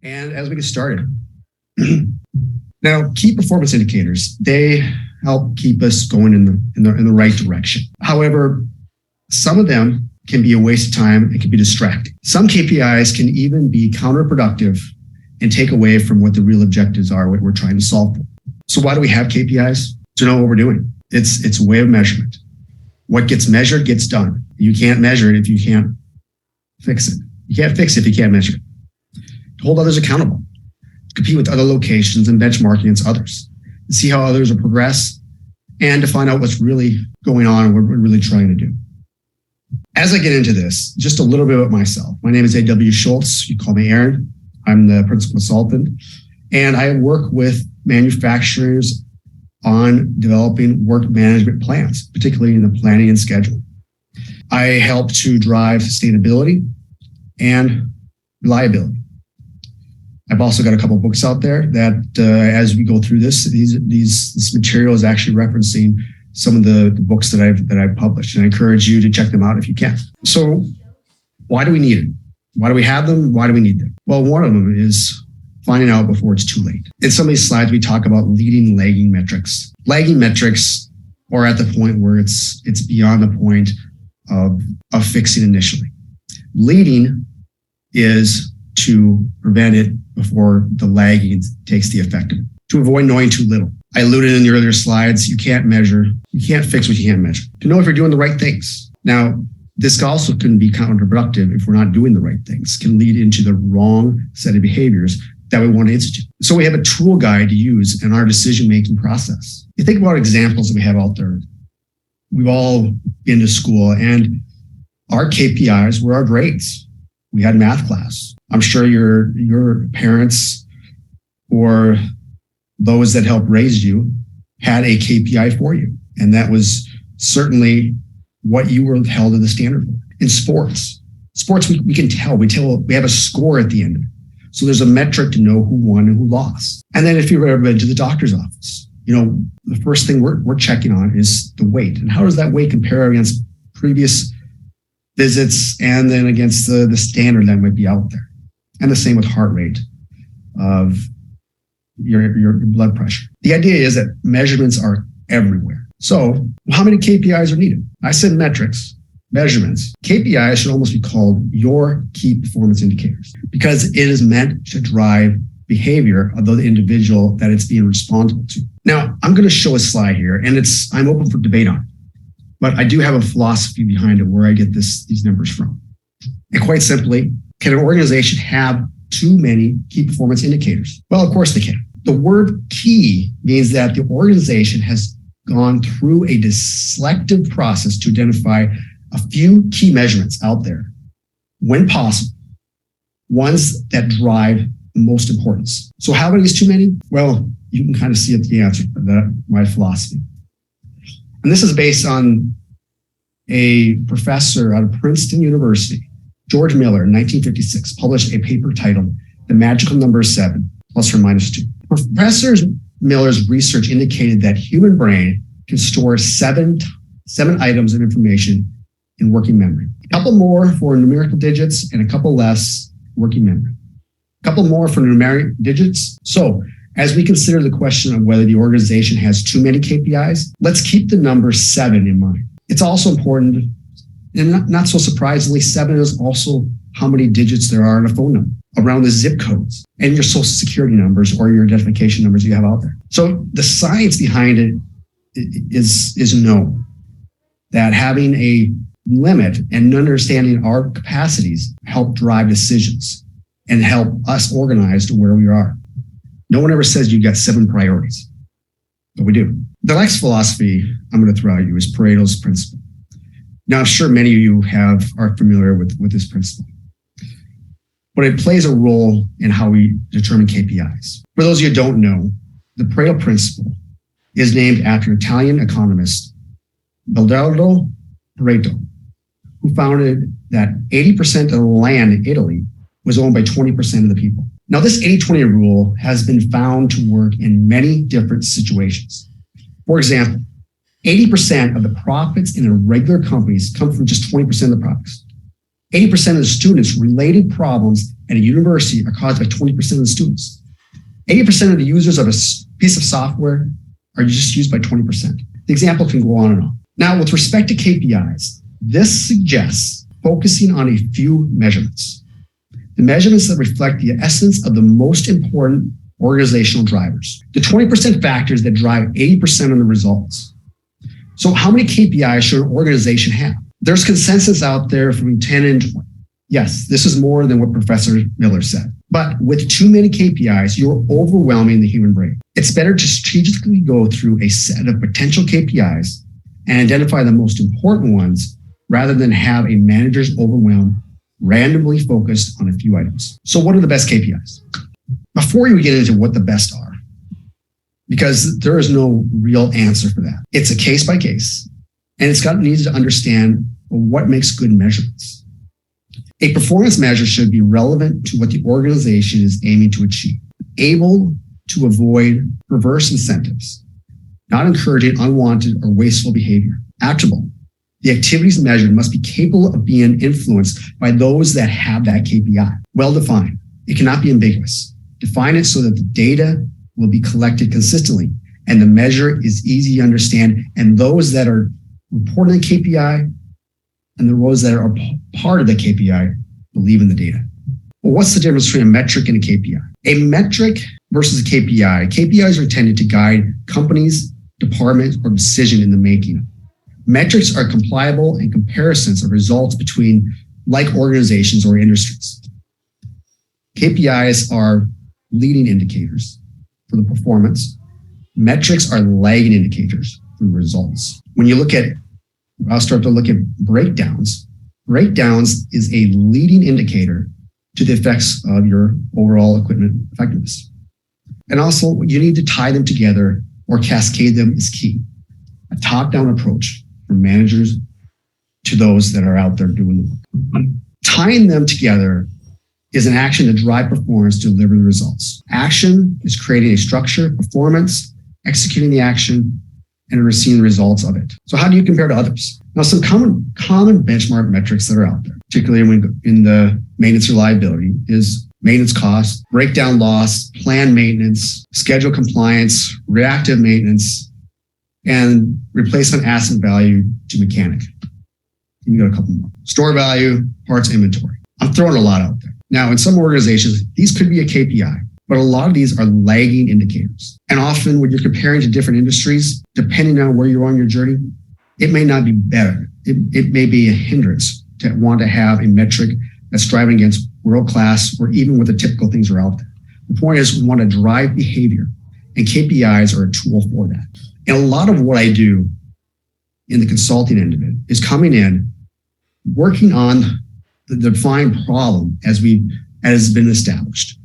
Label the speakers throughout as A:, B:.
A: And as we get started, now key performance indicators, they help keep us going in the right direction. However, some of them can be a waste of time and can be distracting. Some KPIs can even be counterproductive and take away from what the real objectives are, what we're trying to solve for. So why do we have KPIs? To know what we're doing. It's a way of measurement. What gets measured gets done. You can't measure it if you can't fix it. You can't fix it if you can't measure it. To hold others accountable. To compete with other locations and benchmark against others. To see how others will progress and to find out what's really going on and what we're really trying to do. As I get into this, just a little bit about myself. My name is A.W. Schultz. You call me Aaron. I'm the principal consultant. And I work with manufacturers on developing work management plans, particularly in the planning and scheduling. I help to drive sustainability and reliability. I've also got a couple of books out there that as we go through this material is actually referencing some of the books that I've published, and I encourage you to check them out if you can. So why do we need them? Why do we have them? Why do we need them? Well, one of them is finding out before it's too late. In some of these slides, we talk about leading lagging metrics. Lagging metrics are at the point where it's beyond the point of fixing initially. Leading is to prevent it before the lagging takes the effect of it, to avoid knowing too little. I alluded in the earlier slides, you can't measure, you can't fix what you can't measure. To know if you're doing the right things. Now, this also can be counterproductive if we're not doing the right things, can lead into the wrong set of behaviors that we want to institute. So we have a tool guide to use in our decision-making process. You think about examples that we have out there. We've all been to school and our KPIs were our grades. We had math class. I'm sure your parents or those that helped raise you had a KPI for you. And that was certainly what you were held to the standard for. In sports, we can tell, we have a score at the end of it. So there's a metric to know who won and who lost. And then if you've ever been to the doctor's office, the first thing we're checking on is the weight. And how does that weight compare against previous visits and then against the standard that might be out there? And the same with heart rate of your blood pressure. The idea is that measurements are everywhere. So how many KPIs are needed? I said metrics, measurements. KPIs should almost be called your key performance indicators because it is meant to drive behavior of the individual that it's being responsible to. Now, I'm going to show a slide here and I'm open for debate on it, but I do have a philosophy behind it where I get these numbers from. And quite simply, can an organization have too many key performance indicators? Well, of course they can. The word key means that the organization has gone through a selective process to identify a few key measurements out there, when possible, ones that drive the most importance. So how many is too many? Well, you can kind of see the answer to my philosophy. And this is based on a professor out of Princeton University, George Miller, in 1956, published a paper titled The Magical Number 7, plus or minus 2. Professor Miller's research indicated that human brain can store seven items of information in working memory. A couple more for numerical digits and a couple less working memory. A couple more for numeric digits. So as we consider the question of whether the organization has too many KPIs, let's keep the number 7 in mind. It's also important, and not so surprisingly, 7 is also how many digits there are in a phone number, around the zip codes and your social security numbers or your identification numbers you have out there. So the science behind it is known, that having a limit and understanding our capacities help drive decisions and help us organize to where we are. No one ever says you've got 7 priorities, but we do. The next philosophy I'm going to throw at you is Pareto's principle. Now, I'm sure many of you are familiar with this principle, but it plays a role in how we determine KPIs. For those of you who don't know, the Pareto principle is named after Italian economist Untitled Chapter, who founded that 80% of the land in Italy was owned by 20% of the people. Now, this 80-20 rule has been found to work in many different situations. For example, 80% of the profits in irregular companies come from just 20% of the profits. 80% of the students' related problems at a university are caused by 20% of the students. 80% of the users of a piece of software are just used by 20%. The example can go on and on. Now, with respect to KPIs, this suggests focusing on a few measurements. The measurements that reflect the essence of the most important organizational drivers. The 20% factors that drive 80% of the results. So how many KPIs should an organization have? There's consensus out there from 10 and 20. Yes, this is more than what Professor Miller said. But with too many KPIs, you're overwhelming the human brain. It's better to strategically go through a set of potential KPIs and identify the most important ones rather than have a manager's overwhelm randomly focused on a few items. So what are the best KPIs? Before you get into what the best are, because there is no real answer for that. It's a case by case, and needs to understand what makes good measurements. A performance measure should be relevant to what the organization is aiming to achieve, able to avoid perverse incentives, not encouraging unwanted or wasteful behavior. Actionable. The activities measured must be capable of being influenced by those that have that KPI. Well defined. It cannot be ambiguous. Define it so that the data will be collected consistently and the measure is easy to understand, and those that are reporting the KPI and the roles that are part of the KPI believe in the data. Well, what's the difference between a metric and a KPI? A metric versus a KPI. KPIs are intended to guide companies, departments, or decision in the making. Metrics are compliable and comparisons of results between like organizations or industries. KPIs are leading indicators for the performance. Metrics are lagging indicators for the results. When you look at, I'll start to look at breakdowns. Breakdowns is a leading indicator to the effects of your overall equipment effectiveness. And also, you need to tie them together or cascade them is key. A top-down approach from managers to those that are out there doing the work. Tying them together is an action to drive performance to deliver the results. Action is creating a structure, performance, executing the action, and receiving the results of it. So how do you compare to others? Now, some common benchmark metrics that are out there, particularly in the maintenance reliability, is maintenance cost, breakdown loss, planned maintenance, schedule compliance, reactive maintenance, and replacement asset value to mechanic. You got a couple more. Store value, parts inventory. I'm throwing a lot out there. Now, in some organizations, these could be a KPI, but a lot of these are lagging indicators. And often when you're comparing to different industries, depending on where you are on your journey, it may not be better. It may be a hindrance to want to have a metric that's striving against world-class or even what the typical things are out there. The point is we want to drive behavior, and KPIs are a tool for that. And a lot of what I do in the consulting end of it is coming in, working on the defined problem as has been established,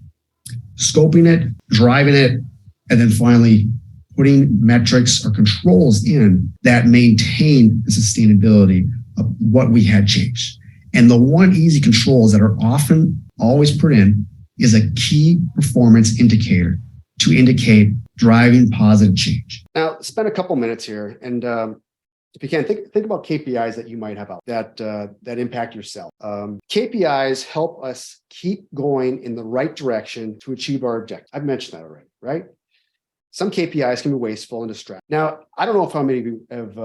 A: scoping it, driving it, and then finally putting metrics or controls in that maintain the sustainability of what we had changed. And the one easy controls that are often always put in is a key performance indicator to indicate driving positive change. Now, spend a couple minutes here, and if you can, think about KPIs that you might have out that impact yourself. KPIs help us keep going in the right direction to achieve our objective. I've mentioned that already, right? Some KPIs can be wasteful and distracting. Now, I don't know if how many of you have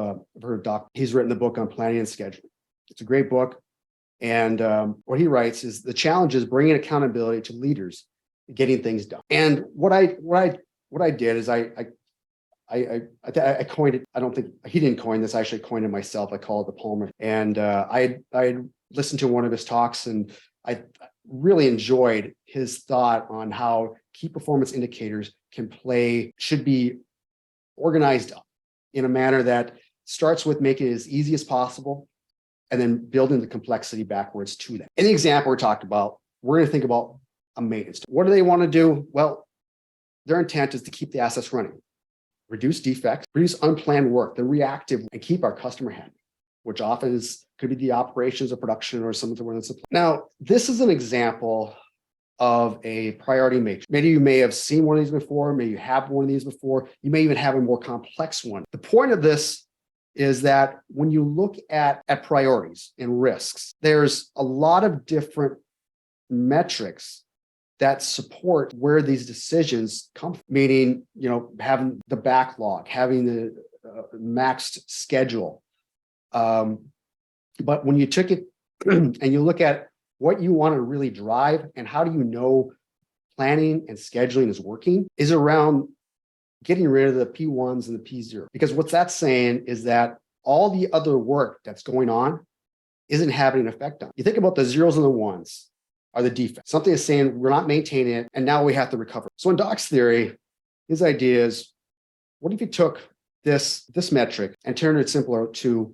A: heard Doc. He's written the book on planning and scheduling. It's a great book. And what he writes is the challenge is bringing accountability to leaders, getting things done. And what I did is I coined it. I don't think he didn't coin this. I actually coined it myself. I call it the Palmer. And I had listened to one of his talks, and I really enjoyed his thought on how key performance indicators should be organized in a manner that starts with making it as easy as possible and then building the complexity backwards to that. In the example we're talking about, we're going to think about a maintenance. What do they want to do? Well, their intent is to keep the assets running, reduce defects, reduce unplanned work, the reactive, and keep our customer happy, which often could be the operations or production or something within supply. Now, this is an example of a priority matrix. Many of you may have seen one of these before. Maybe you have one of these before. You may even have a more complex one. The point of this is that when you look at priorities and risks, there's a lot of different metrics that support where these decisions come from, meaning, having the backlog, having the maxed schedule. But when you took it and you look at what you want to really drive and how do you know planning and scheduling is working, is around getting rid of the P1s and the P0. Because what that's saying is that all the other work that's going on isn't having an effect on it. You think about the zeros and the ones are the defects. Something is saying we're not maintaining it and now we have to recover. So in Doc's theory, his idea is, what if you took this metric and turned it simpler to,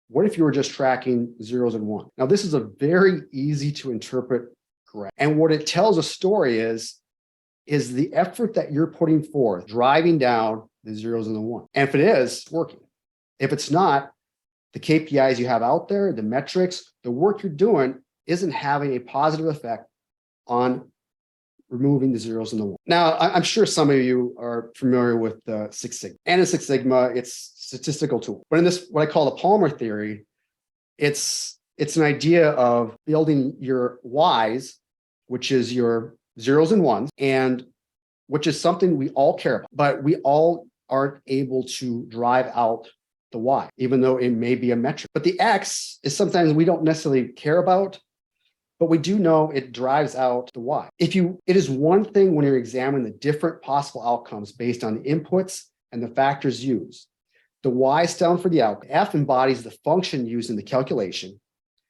A: what if you were just tracking zeros and ones? Now, this is a very easy to interpret graph. And what it tells a story is the effort that you're putting forth, driving down the zeros and the ones. And if it is, it's working. If it's not, the KPIs you have out there, the metrics, the work you're doing isn't having a positive effect on removing the zeros and the ones. Now, I'm sure some of you are familiar with the Six Sigma. And in Six Sigma, it's statistical tool. But in this, what I call the Palmer theory, it's an idea of building your whys, which is your zeros and ones, and which is something we all care about, but we all aren't able to drive out the why, even though it may be a metric. But the X is sometimes we don't necessarily care about, but we do know it drives out the why. It is one thing when you're examining the different possible outcomes based on the inputs and the factors used. The Y stands for the outcome. F embodies the function used in the calculation,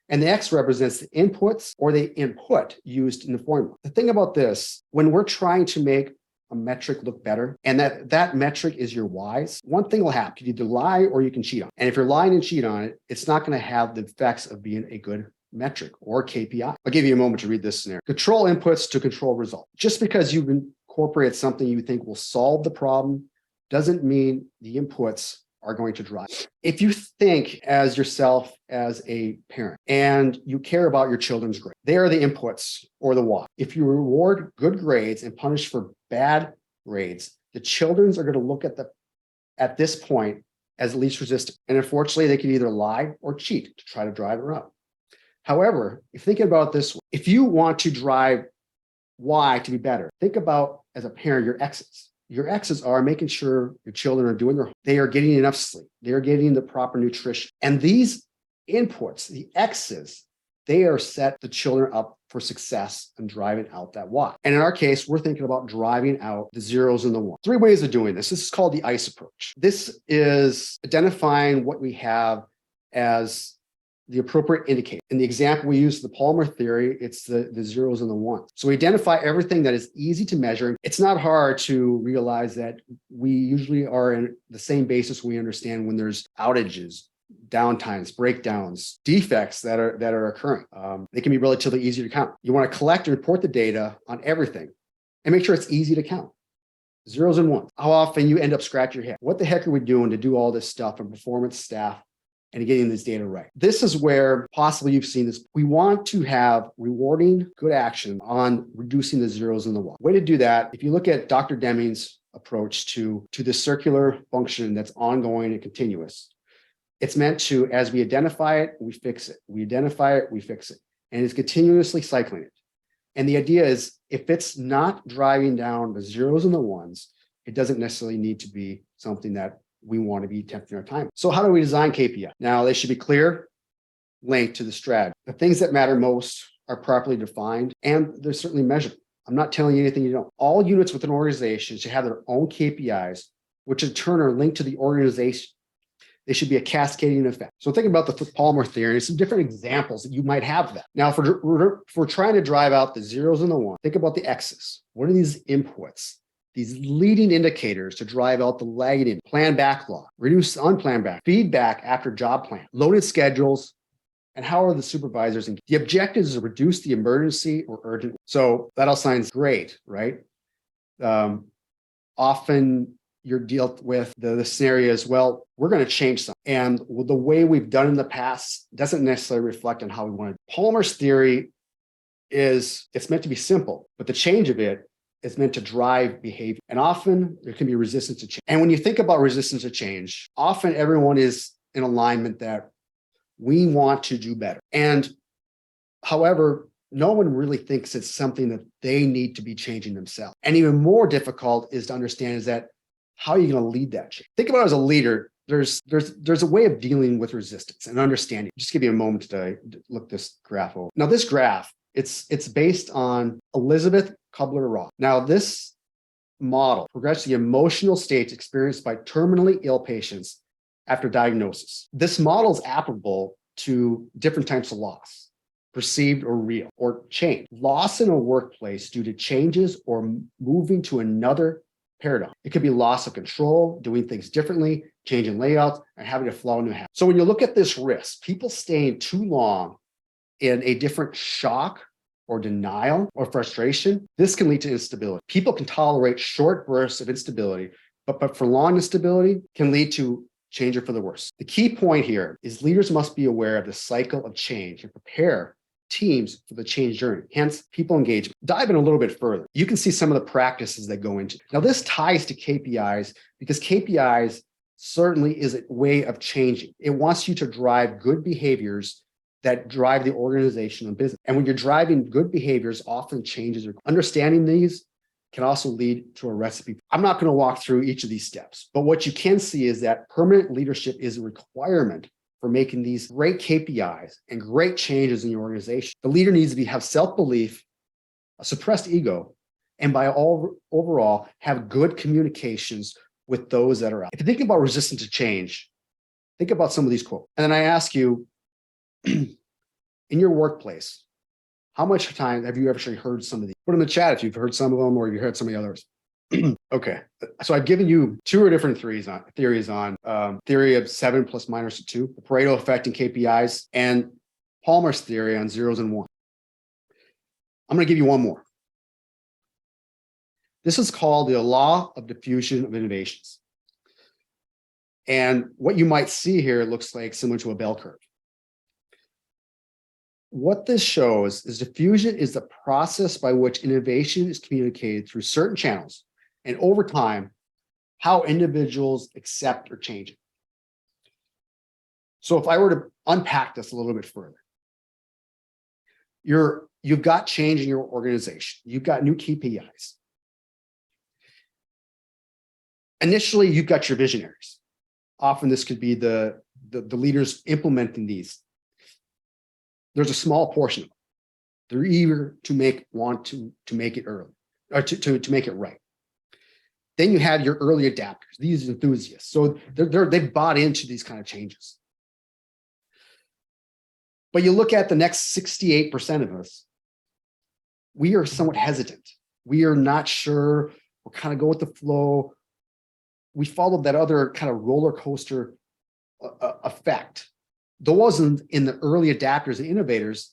A: and the X represents the inputs or the input used in the formula. The thing about this, when we're trying to make a metric look better, and that metric is your Ys, one thing will happen. You can either lie or you can cheat on it. And if you're lying and cheat on it, it's not going to have the effects of being a good metric or KPI. I'll give you a moment to read this scenario. Control inputs to control result. Just because you've incorporated something you think will solve the problem doesn't mean the inputs are going to drive. If you think as yourself as a parent and you care about your children's grade, they are the inputs or the why. If you reward good grades and punish for bad grades, the children's are going to look at this point as least resistant. And unfortunately, they can either lie or cheat to try to drive it up. However, if thinking about this, if you want to drive Y to be better, think about, as a parent, your X's. Your X's are making sure your children are doing they are getting enough sleep. They are getting the proper nutrition. And these inputs, the X's, they are set the children up for success and driving out that Y. And in our case, we're thinking about driving out the zeros and the ones. 3 ways of doing this. This is called the ICE approach. This is identifying what we have as the appropriate indicator. In the example we use, the Palmer theory, it's the zeros and the ones. So we identify everything that is easy to measure. It's not hard to realize that we usually are in the same basis we understand when there's outages, downtimes, breakdowns, defects that are occurring. They can be relatively easy to count. You want to collect and report the data on everything and make sure it's easy to count. Zeros and ones. How often you end up scratching your head. What the heck are we doing to do all this stuff and performance staff and getting this data right? This is where possibly you've seen this. We want to have rewarding good action on reducing the zeros and the ones. Way to do that, if you look at Dr. Deming's approach to the circular function that's ongoing and continuous, it's meant to, as we identify it, we fix it. We identify it, we fix it. And it's continuously cycling it. And the idea is, if it's not driving down the zeros and the ones, it doesn't necessarily need to be something that we want to be tempting our time. So how do we design KPI? Now, they should be clear, linked to the strategy. The things that matter most are properly defined, and they're certainly measured. I'm not telling you anything you don't. All units within an organization should have their own KPIs, which in turn are linked to the organization. They should be a cascading effect. So think about the Palmer theory and some different examples that you might have that. Now, if we're trying to drive out the zeros and the ones, think about the X's. What are these inputs? These leading indicators to drive out the lagging, plan backlog, reduce unplanned back, feedback after job plan, loaded schedules, and how are the supervisors? The objective is to reduce the emergency or urgent. So that all sounds great, right? Often you're dealt with the scenario as well, we're going to change something. And the way we've done in the past doesn't necessarily reflect on how we want it. Palmer's theory is it's meant to be simple, but the change of it is meant to drive behavior. And often there can be resistance to change. And when you think about resistance to change, often everyone is in alignment that we want to do better. And however, no one really thinks it's something that they need to be changing themselves. And even more difficult is to understand is that how are you going to lead that change? Think about it as a leader. There's a way of dealing with resistance and understanding. Just give you a moment to look this graph over. Now, this graph, it's based on Elizabeth Kubler-Ross. Now, this model progresses the emotional states experienced by terminally ill patients after diagnosis. This model is applicable to different types of loss, perceived or real, or change. Loss in a workplace due to changes or moving to another paradigm. It could be loss of control, doing things differently, changing layouts, and having to follow new habits. So when you look at this risk, people staying too long in a different shock or denial or frustration, this can lead to instability. People can tolerate short bursts of instability, but prolonged instability can lead to change for the worse. The key point here is leaders must be aware of the cycle of change and prepare teams for the change journey, hence people engagement. Dive in a little bit further. You can see some of the practices that go into it. Now, this ties to KPIs because KPIs certainly is a way of changing. It wants you to drive good behaviors that drive the organization and business. And when you're driving good behaviors, often changes are understanding these can also lead to a recipe. I'm not going to walk through each of these steps, but what you can see is that permanent leadership is a requirement for making these great KPIs and great changes in your organization. The leader needs to have self-belief, a suppressed ego, and overall have good communications with those that are out. If you think about resistance to change, think about some of these quotes. And then I ask you, in your workplace, how much time have you actually heard some of these? Put in the chat if you've heard some of them or you heard some of the others. Okay, so I've given you two different theories on theory of 7 plus minus 2, the Pareto effect and KPIs, and Palmer's theory on zeros and one. I'm going to give you one more. This is called the law of diffusion of innovations. And what you might see here looks like similar to a bell curve. What this shows is diffusion is the process by which innovation is communicated through certain channels, and over time, how individuals accept or change it. So if I were to unpack this a little bit further, you've got change in your organization. You've got new KPIs. Initially, you've got your visionaries. Often this could be the leaders implementing these. There's a small portion of them. They're eager to want to make it early, or to make it right. Then you have your early adapters, these enthusiasts. So they've bought into these kind of changes. But you look at the next 68% of us, we are somewhat hesitant. We are not sure. We'll kind of go with the flow. We followed that other kind of roller coaster effect. Those in the early adapters and innovators,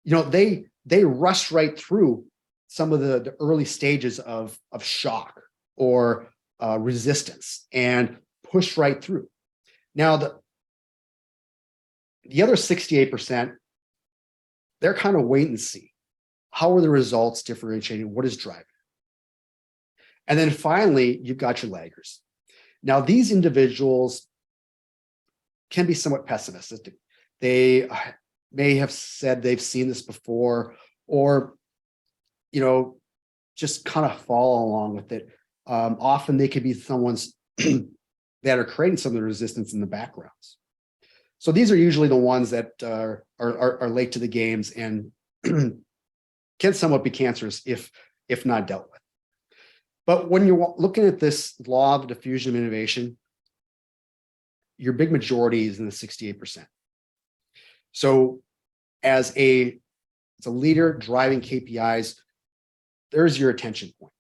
A: they rushed right through some of the early stages of shock or resistance and pushed right through. Now, the other 68%, they're kind of wait and see. How are the results differentiating? What is driving? And then finally, you've got your laggers. Now, these individuals can be somewhat pessimistic. They may have said they've seen this before, or, just kind of follow along with it. Often they could be someone's that are creating some of the resistance in the backgrounds. So these are usually the ones that are late to the games and can somewhat be cancerous if not dealt with. But when you're looking at this law of diffusion of innovation, your big majority is in the 68%. So as a leader driving KPIs, there's your attention point.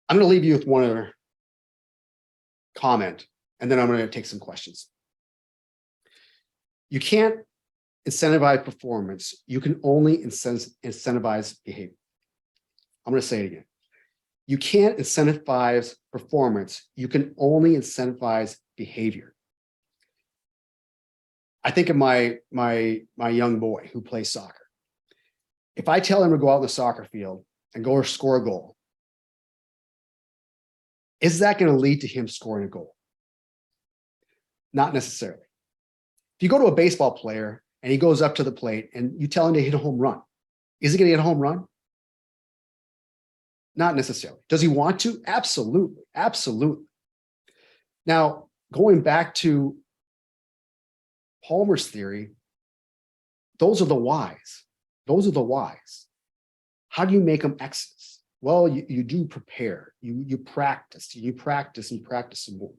A: I'm going to leave you with one other comment, and then I'm going to take some questions. You can't incentivize performance. You can only incentivize behavior. I'm going to say it again. You can't incentivize performance. You can only incentivize behavior. I think of my young boy who plays soccer. If I tell him to go out in the soccer field and go score a goal, is that going to lead to him scoring a goal? Not necessarily. If you go to a baseball player and he goes up to the plate and you tell him to hit a home run, is he going to get a home run? Not necessarily. Does he want to? Absolutely. Absolutely. Now, going back to Palmer's theory, those are the whys. Those are the whys. How do you make them X's? Well, you do prepare. You practice. You practice and practice some more.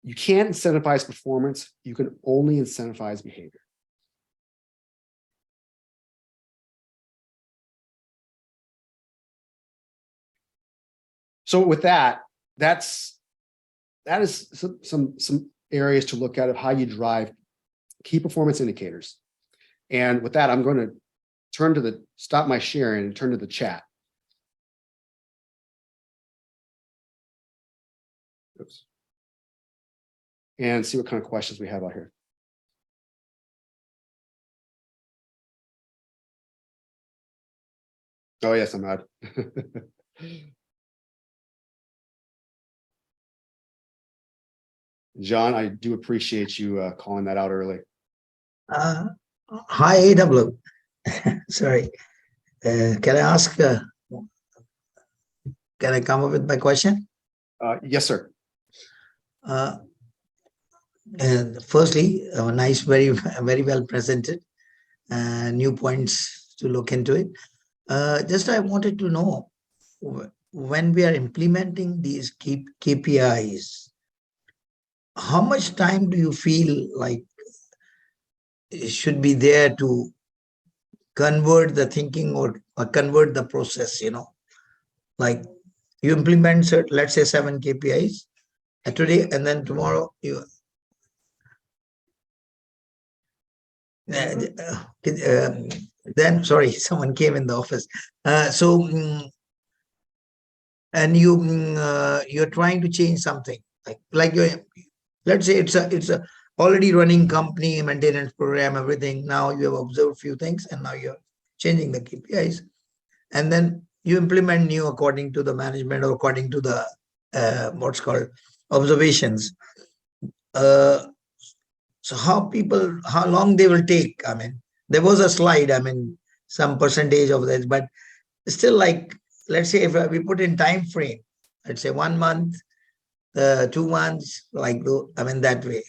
A: You can't incentivize performance. You can only incentivize behavior. So with that is some areas to look at of how you drive key performance indicators. And with that, I'm going to stop my sharing and turn to the chat. Oops. And see what kind of questions we have out here. Oh, yes, I'm out. John, I do appreciate you calling that out early.
B: Hi, AW. Sorry. Can I ask, can I come up with my question?
A: Yes, sir.
B: And firstly, nice, very well presented. New points to look into it. Just I wanted to know, when we are implementing these KPIs, how much time do you feel like it should be there to convert the thinking or convert the process, like you implement, let's say 7 KPIs today, and then tomorrow you then sorry, someone came in the office. And you're trying to change something, like let's say it's a already running company, maintenance program, everything. Now you have observed few things, and now you're changing the KPIs, and then you implement new according to the management or according to the what's called observations. So how long they will take? I mean, there was a slide, I mean, some percentage of that, but still, like, let's say if we put in time frame, let's say 1 month, 2 months, like, I mean, that way.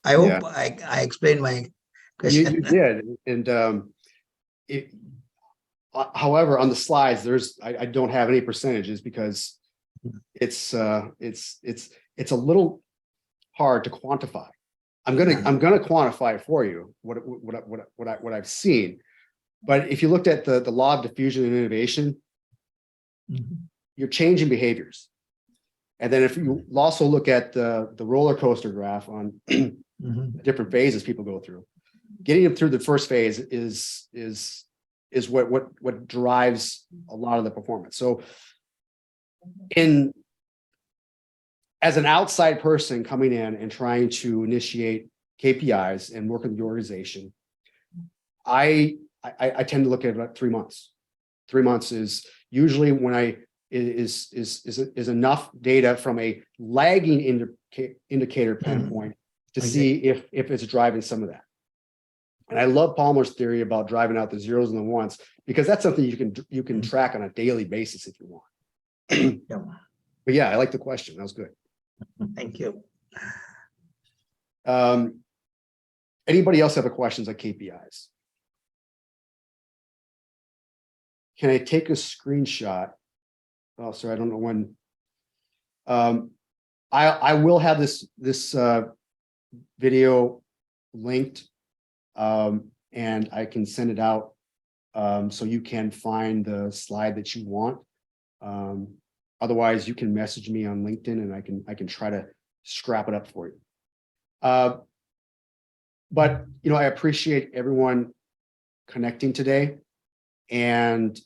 B: I hope I explained my question.
A: You did. And however, on the slides, I don't have any percentages because it's a little hard to quantify. I'm gonna quantify it for you, what I've seen. But if you looked at the law of diffusion and innovation, you're changing behaviors. And then if you also look at the roller coaster graph on different phases people go through, getting them through the first phase is what drives a lot of the performance. So as an outside person coming in and trying to initiate KPIs and work with the organization, I tend to look at about 3 months. 3 months is usually when is enough data from a lagging indicator standpoint to see if it's driving some of that. And I love Palmer's theory about driving out the zeros and the ones, because that's something you can track on a daily basis if you want. But yeah, I like the question. That was good.
B: Thank you.
A: Anybody else have a questions on KPIs? Can I take a screenshot? Oh, sorry, I don't know when. I will have this video linked, and I can send it out so you can find the slide that you want. Otherwise, you can message me on LinkedIn, and I can try to scrap it up for you. But I appreciate everyone connecting today, and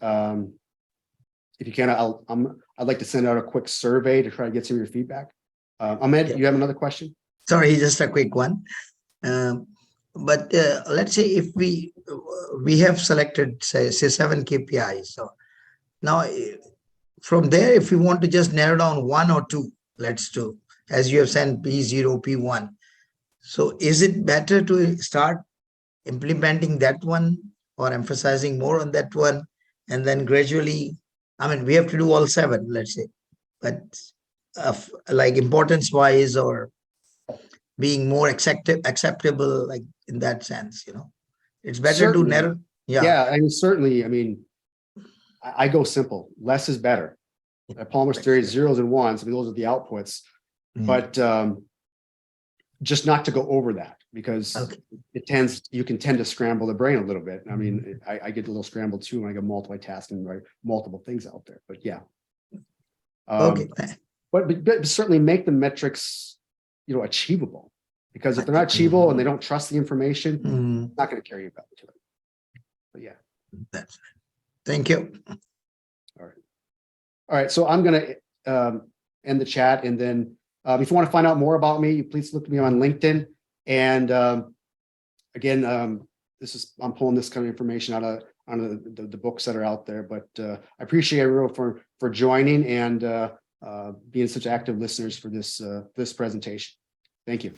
A: if you can, I'd like to send out a quick survey to try to get some of your feedback. Ahmed, you have another question?
B: Sorry, just a quick one. But let's say if we have selected say 7 KPIs. So now from there, if we want to just narrow down 1 or 2, let's do, as you have sent P0, P1. So is it better to start implementing that one or emphasizing more on that one and then gradually, I mean, we have to do all 7, let's say, but like importance wise or being more acceptable, like in that sense, it's better to
C: Certainly.
B: narrow. Yeah.
C: Yeah, I mean, certainly. I mean, I go simple. Less is better. Palmer's theory is zeros and ones. I mean, those are the outputs. But just not to go over that, because you can tend to scramble the brain a little bit. I mean, I get a little scrambled too when I go multitasking, right? Multiple things out there. But yeah. But certainly make the metrics, achievable. Because if they're not achievable and they don't trust the information, it's not going to carry you back to it. But yeah.
B: Thank you.
C: All right. So I'm going to end the chat, and then if you want to find out more about me, please look at me on LinkedIn. And again, I'm pulling this kind of information out of the books that are out there. But I appreciate everyone for joining and being such active listeners for this presentation. Thank you.